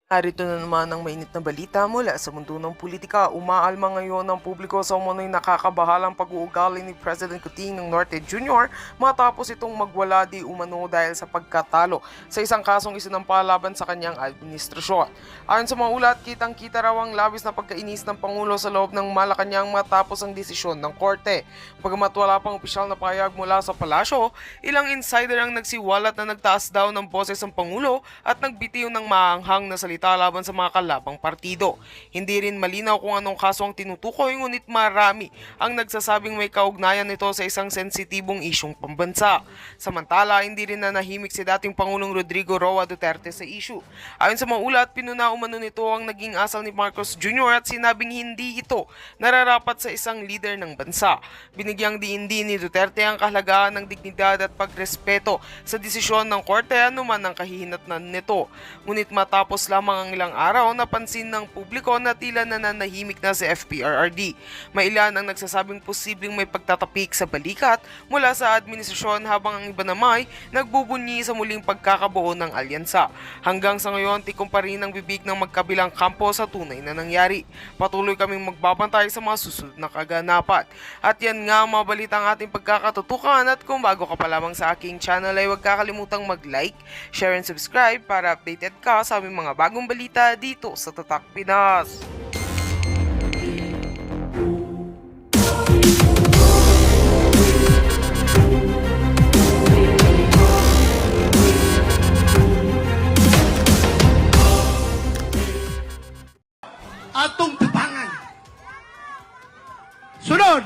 Narito na naman ang mainit na balita mula sa mundo ng politika. Umaalma ngayon ng publiko sa umano'y nakakabahalang pag-uugali ni President Kuting ng Norte Jr. matapos itong magwala di umano dahil sa pagkatalo sa isang kasong isinampa laban sa kanyang administrasyon. Ayon sa mga ulat, kitang-kita raw ang labis na pagkainis ng Pangulo sa loob ng Malacanang matapos ang desisyon ng korte. Bagamat wala pang opisyal na pahayag mula sa palasyo, ilang insider ang nagsiwalat na nagtaas daw ng boses ang Pangulo at nagbitiw ng maanghang na salita laban sa mga kalabang partido. Hindi rin malinaw kung anong kaso ang tinutukoy, ngunit marami ang nagsasabing may kaugnayan nito sa isang sensitibong isyong pambansa. Samantala, hindi rin nanahimik si dating Pangulong Rodrigo Roa Duterte sa isyu. Ayon sa mga ulat, pinuna umano nito ang naging asal ni Marcos Jr. at sinabing hindi ito nararapat sa isang leader ng bansa. Binigyang diindi ni Duterte ang kahalagahan ng dignidad at pagrespeto sa desisyon ng korte anuman ang kahihinatnan nito. Ngunit matapos lamang ang ilang araw, napansin ng publiko na tila nananahimik na si FPRRD. May ilan ang nagsasabing posibleng may pagtatapik sa balikat mula sa administrasyon habang ang iba naman nagbubunyi sa muling pagkakabuo ng alyansa. Hanggang sa ngayon, tikom pa rin ang bibig ng magkabilang kampo sa tunay na nangyari. Patuloy kaming magbabantay sa mga susunod na kaganapan. At yan nga mga balita ang ating pagkakatutukan, at kung bago ka pa lamang sa aking channel ay huwag kakalimutang mag-like, share and subscribe para updated ka sa aming mga bagong balita dito sa Tatak Pinas. Atong tabangan. Sunod,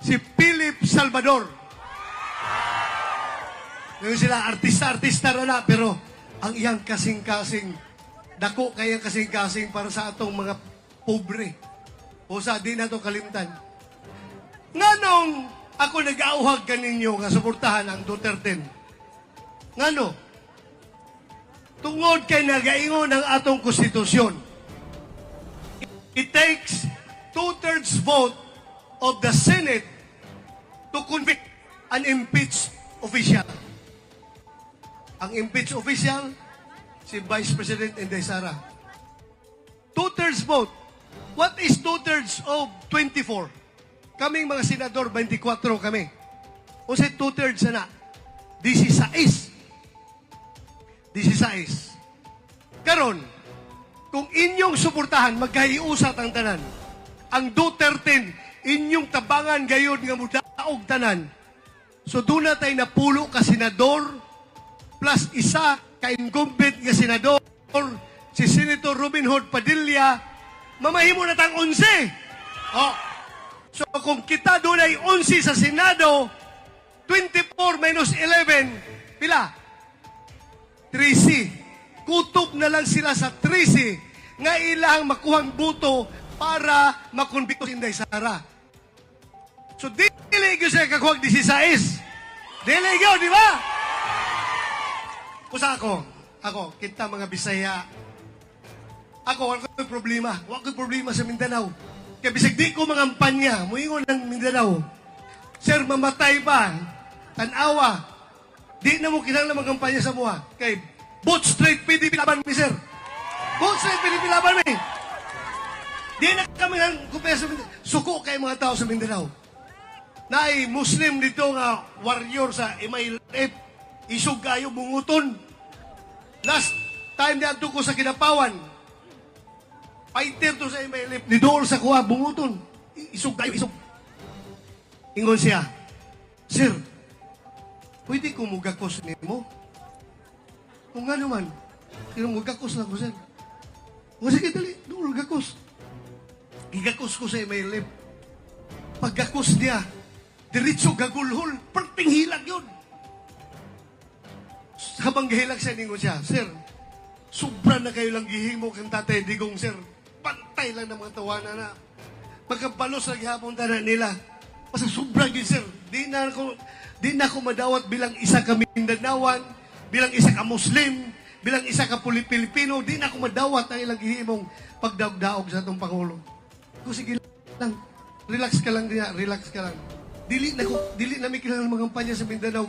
si Philip Salvador. Ngayon sila, artista-artista na pero ang iyang kasing-kasing, dako kayang kasing-kasing para sa atong mga pobre. O sa di na ito kalimtan. Nganong ako nag-auhag kaninyo nga suportahan ang Duterte? Ngano? Tungod kay nagaingon ang atong konstitusyon. It takes 2/3 vote of the Senate to convict an impeached official. Ang impeached official, si Vice President Inday Sara. 2/3 vote. What is 2/3 of 24? Kaming mga senador, 24 kami. O sa 2/3 na, 16. 16. Karon, kung inyong suportahan, magkahiusat ang tanan. Ang Duterte, inyong tabangan gayon nga mudaog tanan. So doon na tayo napulo ka senador, plus isa ka-incumbent nga senador, si Senator Robin Hood Padilla, mamahimo na tang 11. Oh. So kung kita doon ay 11 sa Senado, 24 minus 11, pila? 13. Kutob na lang sila sa 13 nga ilang makuhang buto para makonbikto si Inday Sara. So dili gyud siya kakuhang 16. Dili gyud, di ba? Kusa ako, kita mga Bisaya. Ako, wala ko'y problema. Wala ko'y problema sa Mindanao. Kaya bisag di ko mangampanya, muingon ng Mindanao. Sir, mamatay ba? Tanawa. Di na mo kinahanglan mangampanya sa buha. Kay both straight PDP laban mi, sir. Both straight PDP laban mi. Di na kami ng kumpiyansa sa Mindanao. Suko kay mga tao sa Mindanao. Naay Muslim dito nga warrior sa MILF. Isog kayo bunguton. Last time na ko sa Kinapawan, fighter to sa MLF, nidool sa kuha, bunguton. Isog kayo, isog. Ingon siya, Sir, pwede ko mugakos ni mo? Kung nga naman, mugakos na ko, sir. O sige, dali, dool, gakos. Gigakos ko sa MLF. Paggakos niya, diretso gagulhol, perting hilag yun. Habang gahilag siya, ningon siya, Sir, sobra na kayo lang gihimo kang tatay digong, sir. Pantay lang ng mga tawanan na. Magkabalos na gihapon tanan nila. Basta sobra yun, sir. Di na ako madawat bilang isa ka Mindanawan, bilang isa ka Muslim, bilang isa ka Pilipino. Di na ako madawat ang ilang gihimong pagdaog-daog sa itong Pangulo. Kung sige lang, relax ka lang niya, relax ka lang. Dili na may kailangan mangampanya sa Mindanao.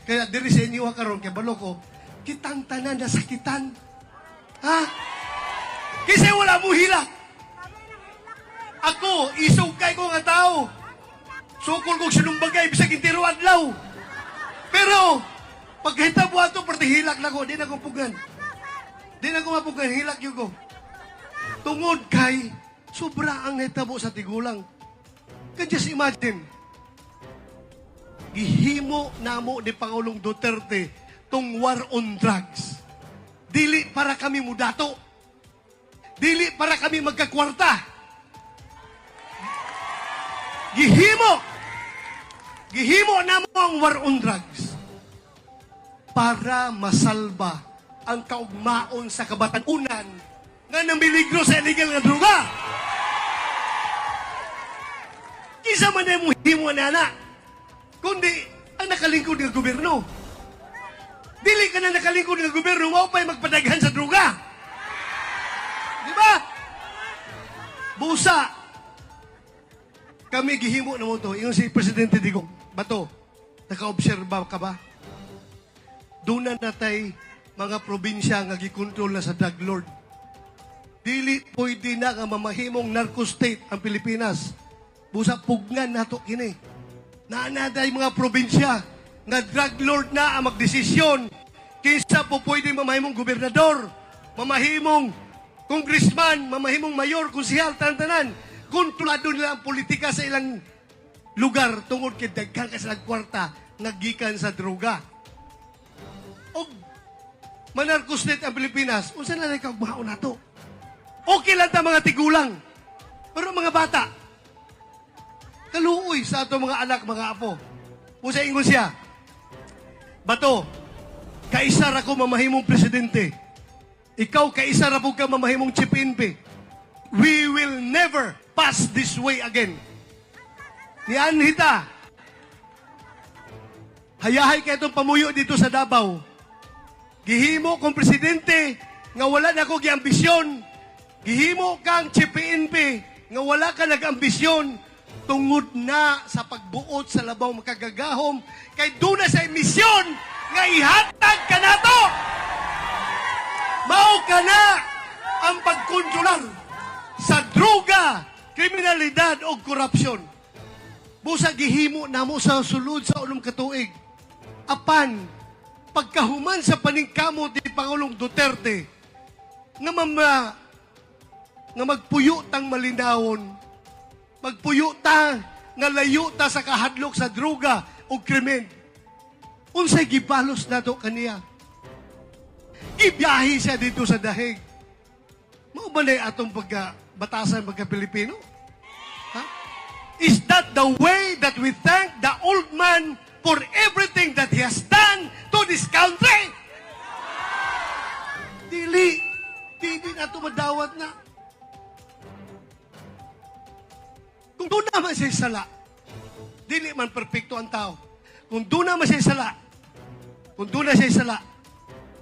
Kaya diri sa inyo karon kay balo ko, kitang tanan nasakitan. Ha? Kasi wala mo hilak. Ako, isugkay ko nga tao. Sukol kong sinumbagay, bisag intiro adlaw. Pero, pagkita po ato, parte hilak na ko, di na ko pugan. Di na ko mapugan, hilak yun ko. Tungod kay, sobra ang netabo sa tigulang. Can just imagine, gihimo namo ni Pangulong Duterte tong war on drugs. Dili para kami mudato. Dili para kami magkakwarta. Gihimo namo ang war on drugs para masalba ang kaugmaon sa kabatanunan nga namiligro sa illegal nga droga. Kisa man na mo himo na kundi ang nakalingkod ng gobyerno. Dili ka na nakalingkod ng gobyerno, mao pa'y magpadaghan sa droga. Di ba? Busa. Kami gihimo na mo to. Yung si Presidente Digong, Bato, naka-obserba ka ba? Doon na natay mga probinsya nga gikontrol na sa drug lord. Dili pwede na nga mamahimong narco state ang Pilipinas. Busa pugnan nato kini. Naanaday mga probinsya nga drug lord na ang magdesisyon kinsa po pwede mamahimong gobernador, mamahimong congressman, mamahimong mayor, konsehal, tanan-tanan. Kontrolado nila ang politika sa ilang lugar tungod kay daghan ka silang kwarta nagikan sa droga. O manarko state ang Pilipinas, unsa na rin kaugmao nato? Okay lang ta mga tigulang. Pero mga bata, kaluoy sa ato mga anak, mga apo. Musa ingon siya, Bato, kaisa ra ko mamahimong presidente. Ikaw kaisa ra po ka mamahimong chief PNP. We will never pass this way again. Ni Anhita, hayahay kayo itong pamuyo dito sa Davao. Gihimo kong presidente nga wala na ko giambisyon. Gihimo kang chief PNP nga wala ka nag-ambisyon tungod na sa pagbuot sa labaw makagagahom kay doon na sa emisyon nga ihatag ka na to. Mao ka na ang pagkontrolar sa droga, kriminalidad o korupsyon. Busa gihimo namo sa sulod sa ulong katuig. Apan, pagkahuman sa paningkamot ni Pangulong Duterte nga nga magpuyo tang malinawon, magpuyo ta nga layo ta sa kahadlok sa droga o krimen. Unsay gibalos nato kaniya? Ibiyahe siya dito sa dahig. Mao ba na atong batasan pagka-Pilipino? Ha? Is that the way that we thank the old man for everything that he has done to this country? Dili na ito madawat na. Kung doon naman siya sala, dili man perfecto ang tao. Kung doon naman siya sala,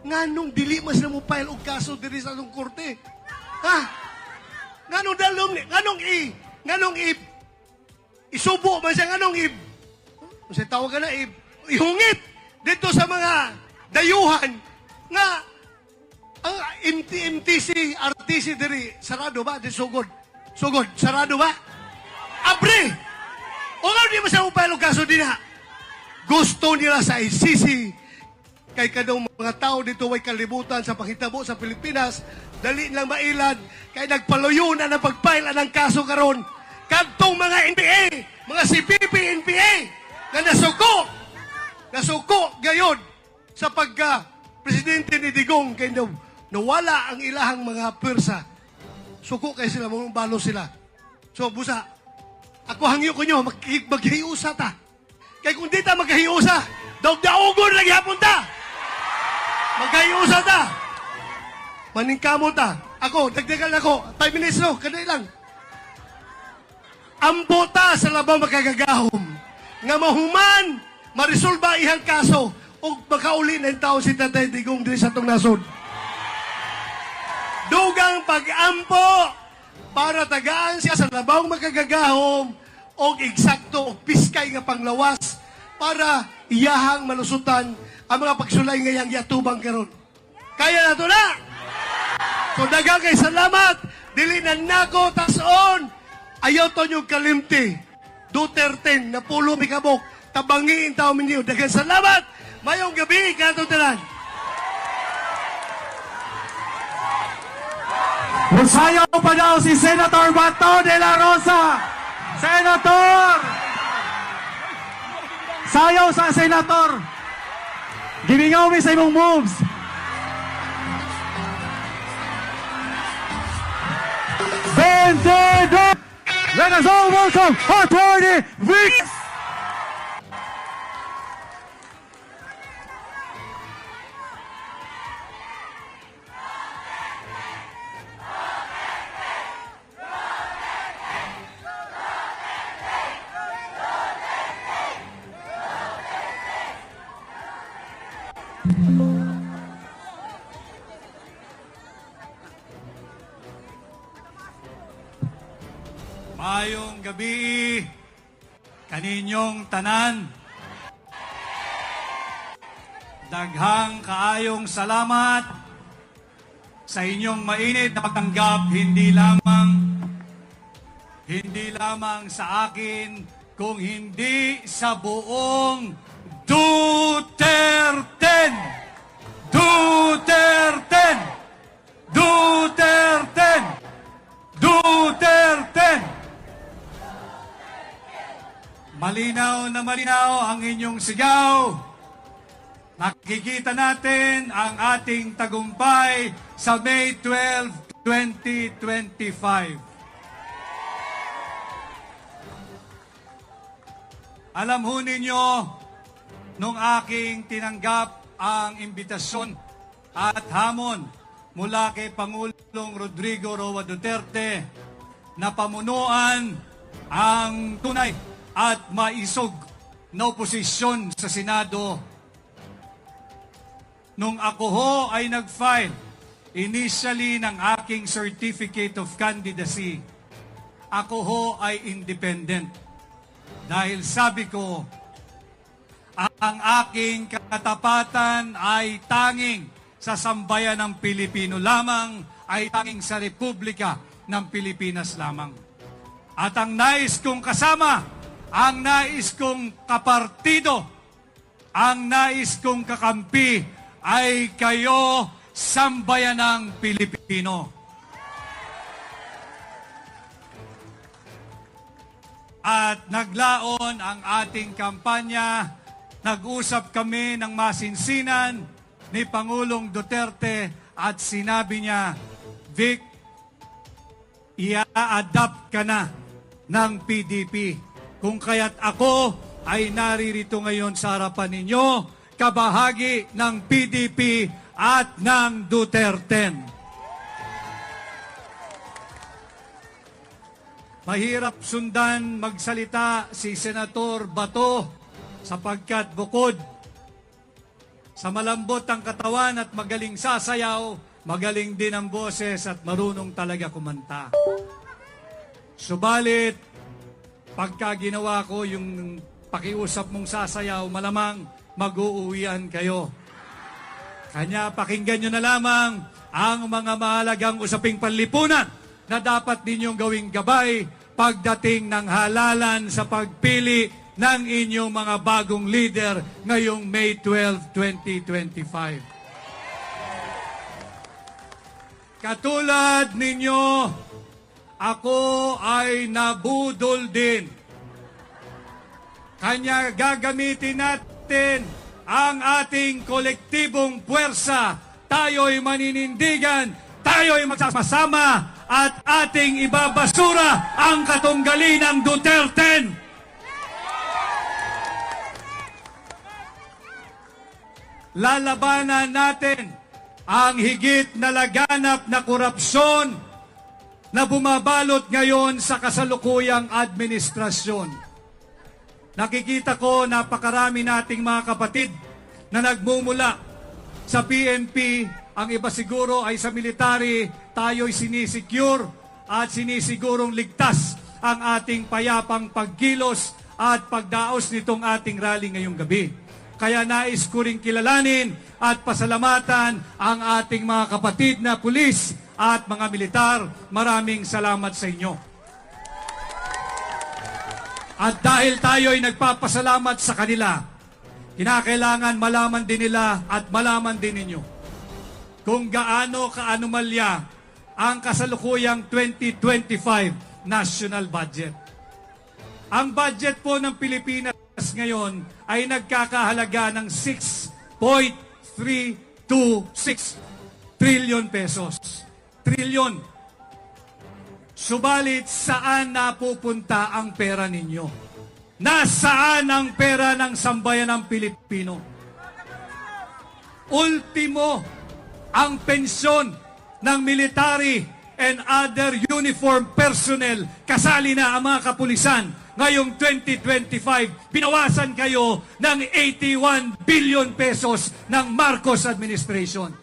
nganong dili mas na mo file og kaso diri sa atong korte? Ha? Nganong dalom ni? Nganong isubo man siya, nganong kung siya tawag ka na ihungit dito sa mga dayuhan nga ang MTC, RTC diri, sarado ba? Di sugod, sarado ba? Abre! O nga di ba siya mo file og kaso din ha? Gusto nila sa ICC kay kadong mga tao dito way kalibutan sa panghitabo sa Pilipinas, dali lang mailad, kay nagpaluyo na ng pag-file ng kaso karon. Kadtong mga NPA, mga CPP, NPA, na nasuko gayon sa pagka-presidente ni Digong, kay nawala ang ilahang mga pwersa. Suko kay sila, mga balo sila. So, busa, ako hangyo ko nyo, maghiusa ta. Kay kung di ta maghiusa, daog-daogon lagi hapon ta. Maghiusa ta. Maningkamo ta. Ako, dagdagan ako. 5 minutes no, kadali lang. Ambo ta sa labaw makagagahom. Nga mahuman, marisolba ihang kaso, o makauli na yung tao si Tatay Digong din sa itong nasod. Dugang pag-ampo para tagaan siya sa labaw makagagahom o eksakto o piskay nga panglawas para iyahang malusutan ang mga pagsulay ngayang yatubang karon. Kaya na to na! So dagang kay salamat, dili na nako tason. Ayaw to yung kalimti. Duterte na pulo mi kabok. Tabangiin tao minyo. Dagang salamat. Mayong gabi katong tanan. Sayaw pa daw si Senator Bato de la Rosa. Senator! Sayaw sa Senator. Gimingaw mi sa imong moves. Let us all welcome Attorney Vic! Mayong gabi kaninyong tanan. Daghang kaayong salamat sa inyong mainit na pagtanggap hindi lamang sa akin kung hindi sa buong Duterte. Duterte. Duterte. Duterte. Malinaw na malinaw ang inyong sigaw. Nakikita natin ang ating tagumpay sa May 12, 2025. Alam ho ninyo, nung aking tinanggap ang imbitasyon at hamon mula kay Pangulong Rodrigo Roa Duterte na pamunuan ang tunay at maisog na oposisyon sa Senado. Nung ako ho ay nag-file initially ng aking Certificate of Candidacy, ako ho ay independent. Dahil sabi ko, ang aking katapatan ay tanging sa sambayan ng Pilipino lamang, ay tanging sa Republika ng Pilipinas lamang. At ang nais kong kasama, ang nais kong kapartido, ang nais kong kakampi ay kayo, sambayanang Pilipino. At naglaon ang ating kampanya, nag-usap kami ng masinsinan ni Pangulong Duterte at sinabi niya, Vic, ia-adapt ka na ng PDP. Kung kaya't ako ay naririto ngayon sa harapan ninyo, kabahagi ng PDP at ng Duterte. Mahirap sundan magsalita si Senator Bato sapagkat bukod sa malambot ang katawan at magaling sasayaw, magaling din ang boses at marunong talaga kumanta. Subalit, pagka ginawa ko yung pakiusap mong sasayaw, malamang mag-uuwian kayo. Kanya pakinggan nyo na lamang ang mga mahalagang usaping panlipunan na dapat ninyong gawing gabay pagdating ng halalan sa pagpili ng inyong mga bagong leader ngayong May 12, 2025. Katulad ninyo, ako ay nabudol din. Kanya gagamitin natin ang ating kolektibong puwersa. Tayo'y maninindigan, tayo'y magsasama, at ating ibabasura ang katunggali ng Duterte. Lalabanan natin ang higit na laganap na korupsyon na bumabalot ngayon sa kasalukuyang administrasyon. Nakikita ko napakarami nating mga kapatid na nagmumula sa PNP, ang iba siguro ay sa military, tayo'y sinisecure at sinisigurong ligtas ang ating payapang pagkilos at pagdaos nitong ating rally ngayong gabi. Kaya nais ko ring kilalanin at pasalamatan ang ating mga kapatid na pulis at mga militar, maraming salamat sa inyo. At dahil tayo ay nagpapasalamat sa kanila, kinakailangan malaman din nila at malaman din ninyo kung gaano kaanomalya ang kasalukuyang 2025 national budget. Ang budget po ng Pilipinas ngayon ay nagkakahalaga ng 6.326 trillion pesos. Trillion. Subalit, saan napupunta ang pera ninyo? Nasaan ang pera ng sambayan ng Pilipino? Ultimo, ang pensyon ng military and other uniform personnel, kasali na ang mga kapulisan, ngayong 2025, binawasan kayo ng 81 billion pesos ng Marcos administration.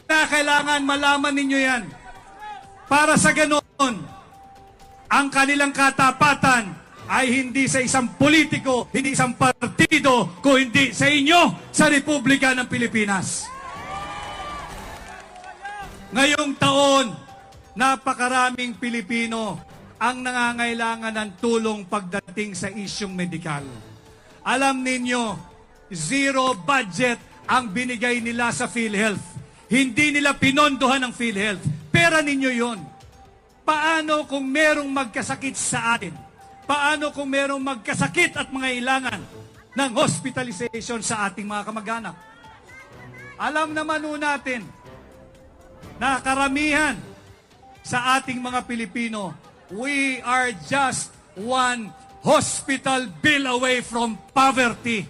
Kailangan malaman ninyo yan. Para sa ganon, ang kanilang katapatan ay hindi sa isang politiko, hindi isang partido, kundi sa inyo, sa Republika ng Pilipinas. Ngayong taon, napakaraming Pilipino ang nangangailangan ng tulong pagdating sa isyung medikal. Alam ninyo, zero budget ang binigay nila sa PhilHealth. Hindi nila pinondohan ng PhilHealth. Pera ninyo yon. Paano kung merong magkasakit sa atin? Paano kung merong magkasakit at mangailangan ng hospitalization sa ating mga kamag-anak? Alam naman po natin na karamihan sa ating mga Pilipino, we are just one hospital bill away from poverty.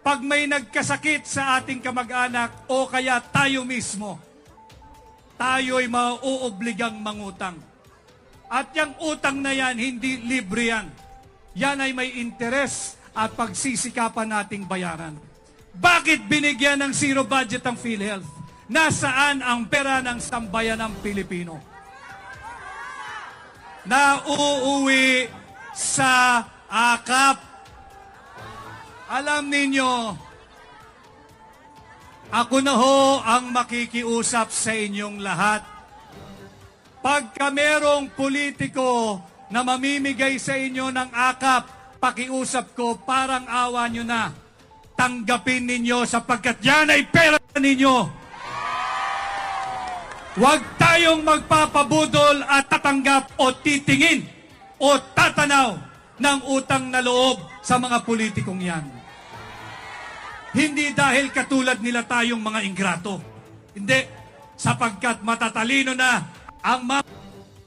Pag may nagkasakit sa ating kamag-anak o kaya tayo mismo, tayo ay mauobligang mangutang. At yung utang na yan, hindi libre yan. Yan ay may interes at pagsisikapan nating bayaran. Bakit binigyan ng zero budget ang PhilHealth? Nasaan ang pera ng sambayan ng Pilipino? Nauuwi sa akap. Alam ninyo, ako na ho ang makikiusap sa inyong lahat. Pagka merong politiko na mamimigay sa inyo ng akap, pakiusap ko, parang awa nyo na. Tanggapin ninyo sapagkat yan ay pera ninyo. Huwag tayong magpapabudol at tatanggap o titingin o tatanaw ng utang na loob sa mga politikong yan. Hindi dahil katulad nila tayong mga ingrato. Hindi, sapagkat matatalino na ang mga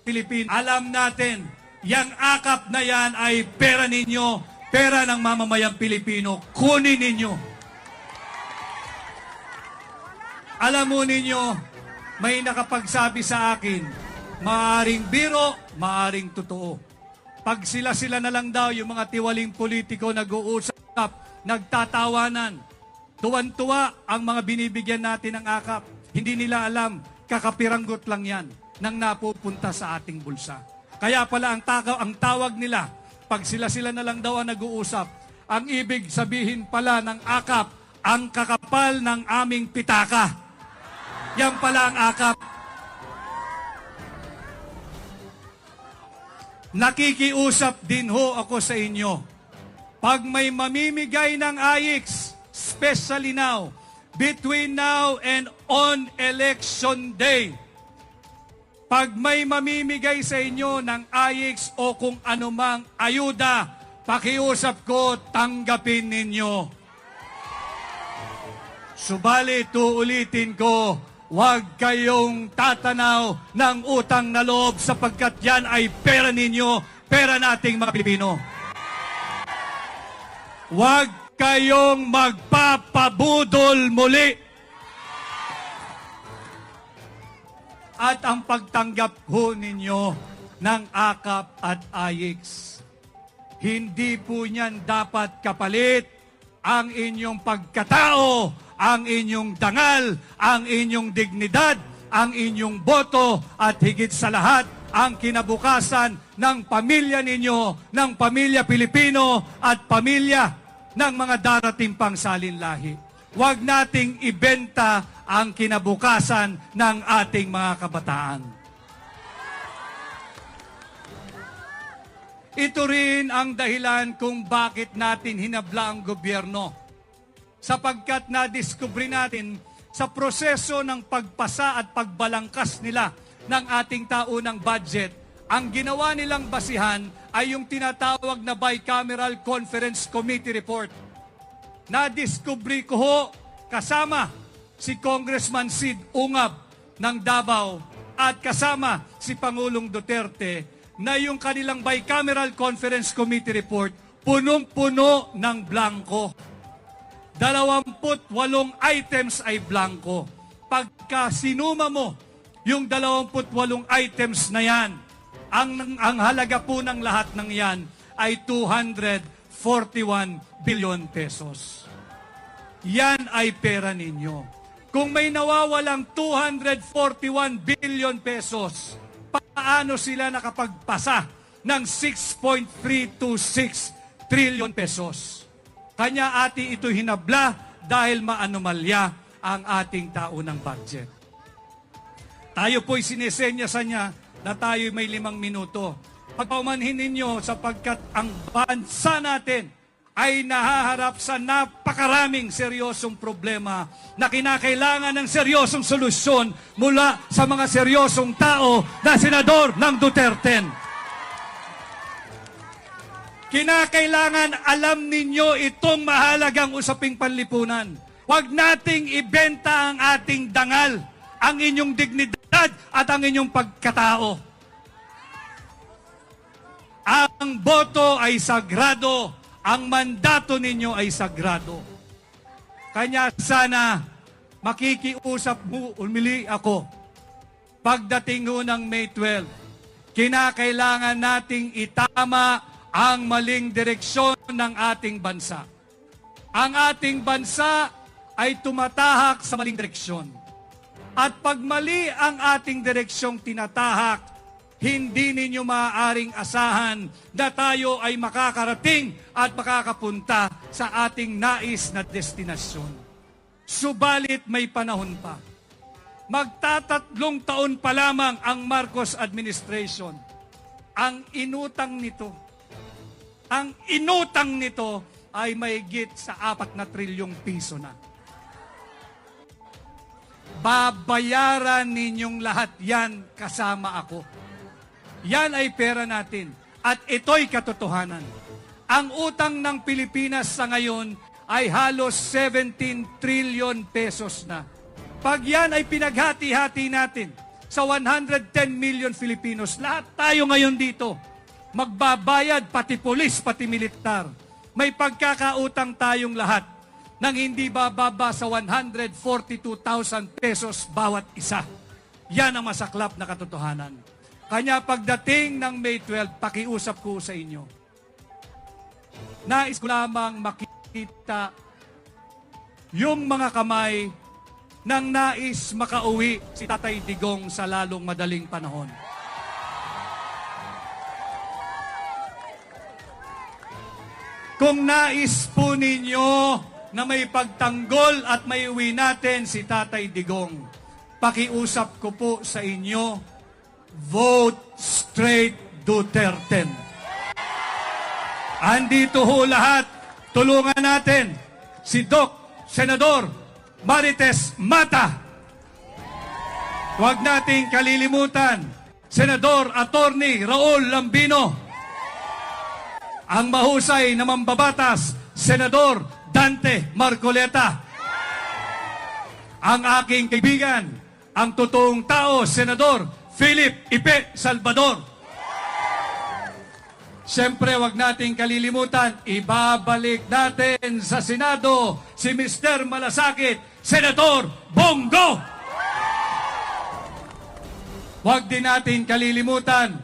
Pilipino. Alam natin, yang akap na yan ay pera ninyo, pera ng mamamayang Pilipino. Kunin ninyo. Alam mo ninyo, may nakapagsabi sa akin, maaring biro, maaring totoo. Pag sila-sila na lang daw, yung mga tiwaling politiko nag-uusap, nagtatawanan, tuwan-tuwa ang mga binibigyan natin ng akap. Hindi nila alam, kakapiranggot lang yan nang napupunta sa ating bulsa. Kaya pala ang tawag nila, pag sila-sila na lang daw ang nag-uusap, ang ibig sabihin pala ng akap, ang kakapal ng aming pitaka. Yan pala ang akap. Nakikiusap din ho ako sa inyo. Pag may mamimigay ng AIX, especially now, between now and on election day, pag may mamimigay sa inyo ng AIX o kung anumang ayuda, pakiusap ko, tanggapin ninyo. Subalit, uulitin ko, huwag kayong tatanaw ng utang na loob sapagkat yan ay pera ninyo, pera nating mga Pilipino. Huwag kayong magpapabudol muli. At ang pagtanggap ho ninyo ng akap at AIX, hindi po niyan dapat kapalit ang inyong pagkatao, ang inyong dangal, ang inyong dignidad, ang inyong boto, at higit sa lahat, ang kinabukasan ng pamilya ninyo, ng pamilya Pilipino at pamilya ng mga darating pang salinlahi. Huwag nating ibenta ang kinabukasan ng ating mga kabataan. Ito rin ang dahilan kung bakit natin hinabla ang gobyerno. Sapagkat nadiskubre natin sa proseso ng pagpasa at pagbalangkas nila ng ating taunang budget, ang ginawa nilang basihan ay yung tinatawag na Bicameral Conference Committee Report. Nadiskubre ko ho kasama si Congressman Sid Ungab ng Davao at kasama si Pangulong Duterte na yung kanilang Bicameral Conference Committee Report punong-puno ng blanco. 28 items ay blanco. Pagka sinuma mo yung 28 items na yan, ang halaga po ng lahat ng yan ay 241 billion pesos. Yan ay pera ninyo. Kung may nawawalang 241 billion pesos, paano sila nakapagpasa ng 6.326 trillion pesos? Kanya ati ito hinabla dahil maanomalya ang ating taunang budget. Tayo po'y sinesenyasan niya na tayo may 5 minuto. Pagpaumanhin ninyo sapagkat ang bansa natin ay nahaharap sa napakaraming seryosong problema na kinakailangan ng seryosong solusyon mula sa mga seryosong tao na senador ng Duterte. Kinakailangan alam ninyo itong mahalagang usaping panlipunan. Huwag nating ibenta ang ating dangal, ang inyong dignidad at ang inyong pagkatao. Ang boto ay sagrado. Ang mandato ninyo ay sagrado. Kanya sana makikiusap mo, umili ako. Pagdating ho ng May 12, kinakailangan nating itama ang maling direksyon ng ating bansa. Ang ating bansa ay tumatahak sa maling direksyon. At pag mali ang ating direksyong tinatahak, hindi ninyo maaaring asahan na tayo ay makakarating at makakapunta sa ating nais na destinasyon. Subalit may panahon pa. Magtatatlong taon pa lamang ang Marcos administration. Ang inutang nito ay mahigit sa 4 na trilyong piso na. Babayaran ninyong lahat yan kasama ako. Yan ay pera natin. At ito'y katotohanan. Ang utang ng Pilipinas sa ngayon ay halos 17 trillion pesos na. Pag yan ay pinaghati-hati natin sa 110 million Filipinos, lahat tayo ngayon dito, magbabayad pati pulis, pati militar. May pagkakautang tayong lahat nang hindi bababa sa 142,000 pesos bawat isa. Yan ang masaklap na katotohanan. Kanya pagdating ng May 12, pakiusap ko sa inyo. Nais ko lamang makita yung mga kamay ng nais makauwi si Tatay Digong sa lalong madaling panahon. Kung nais po ninyo na may pagtanggol at may uwi natin si Tatay Digong, pakiusap ko po sa inyo, vote straight Duterte. Andito ho lahat, tulungan natin si Senador Marites Mata. Huwag nating kalilimutan, Senador Attorney Raul Lambino. Ang mahusay na mambabatas, Senador Dante Marcoleta. Ang aking kaibigan, ang totoong tao, Senador Philip Ipe Salvador. Siyempre, wag nating kalilimutan, ibabalik natin sa Senado si Mr. Malasakit, Senador Bongo. Wag din natin kalilimutan